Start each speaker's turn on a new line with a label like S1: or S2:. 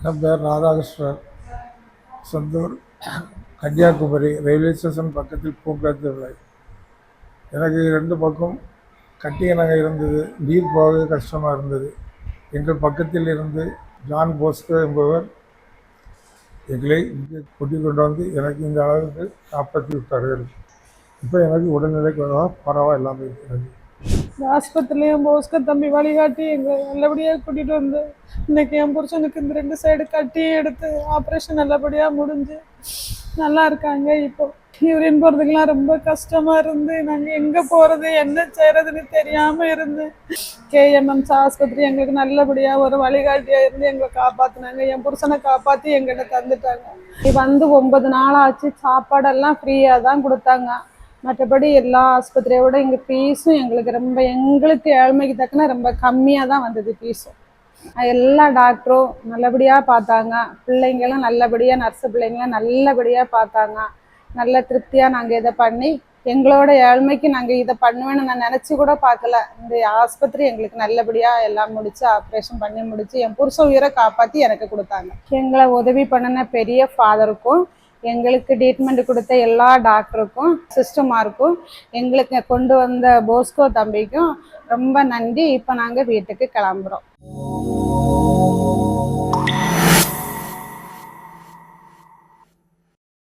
S1: என் பேர் Radhakrishnan. சொந்தூர் Kanyakumari railway station பக்கத்தில் பூங்காத்து விலை. எனக்கு 2 பக்கம் கட்டியணங்க இருந்தது. நீர் போக கஷ்டமாக இருந்தது. எங்கள் பக்கத்தில் இருந்து ஜான் போஸ்கோ என்பவர் எங்களை இங்கே கூட்டிக் கொண்டு வந்து எனக்கு இந்த அளவுக்கு காப்பாற்றி விட்டார்கள். இப்போ எனக்கு உடல்நிலை பரவாயில்லாமல் இருக்கிறது.
S2: ஆஸ்பத்திரிலையும் போஸ்கோ தம்பி வழிகாட்டி எங்களை நல்லபடியாக கூட்டிகிட்டு வந்து இன்னைக்கு என் புருஷனுக்கு இந்த 2 சைடு கட்டியும் எடுத்து ஆப்ரேஷன் நல்லபடியாக முடிஞ்சு நல்லா இருக்காங்க. இப்போ யூரின் போகிறதுக்கெலாம் ரொம்ப கஷ்டமாக இருந்து நாங்கள் எங்கே போகிறது என்ன செய்கிறதுன்னு தெரியாமல் இருந்து கேஎம்எம்ஸ் ஆஸ்பத்திரி எங்களுக்கு நல்லபடியாக ஒரு வழிகாட்டியாக இருந்து எங்களை காப்பாற்றினாங்க. என் புருஷனை காப்பாற்றி எங்கிட்ட தந்துட்டாங்க. வந்து 9 நாள் ஆச்சு. சாப்பாடெல்லாம் ஃப்ரீயாக தான் கொடுத்தாங்க. மற்றபடி எல்லா ஆஸ்பத்திரியை விட இங்கே ஃபீஸும் எங்களுக்கு ஏழ்மைக்கு தக்கன ரொம்ப கம்மியாக தான் வந்தது ஃபீஸும். எல்லா டாக்டரும் நல்லபடியாக பார்த்தாங்க. பிள்ளைங்களும் நல்லபடியாக நர்ஸு பிள்ளைங்களும் நல்லபடியாக பார்த்தாங்க. நல்ல திருப்தியாக நாங்கள் இதை பண்ணி எங்களோட ஏழ்மைக்கு நாங்கள் இதை பண்ணுவேன்னு நான் நினச்சி கூட பார்க்கல. இந்த ஆஸ்பத்திரி எங்களுக்கு நல்லபடியாக எல்லாம் முடித்து ஆப்ரேஷன் பண்ணி முடித்து என் புருஷ உயிரை காப்பாற்றி எனக்கு கொடுத்தாங்க. எங்களை உதவி பண்ணின பெரிய ஃபாதருக்கும் எங்களுக்கு ட்ரீட்மெண்ட் கொடுத்த எல்லா டாக்டருக்கும் சிஸ்டமாருக்கும் எங்களுக்கு கொண்டு வந்த போஸ்கோ தம்பிக்கும் ரொம்ப நன்றி. இப்போ நாங்கள் வீட்டுக்கு கிளம்புறோம்.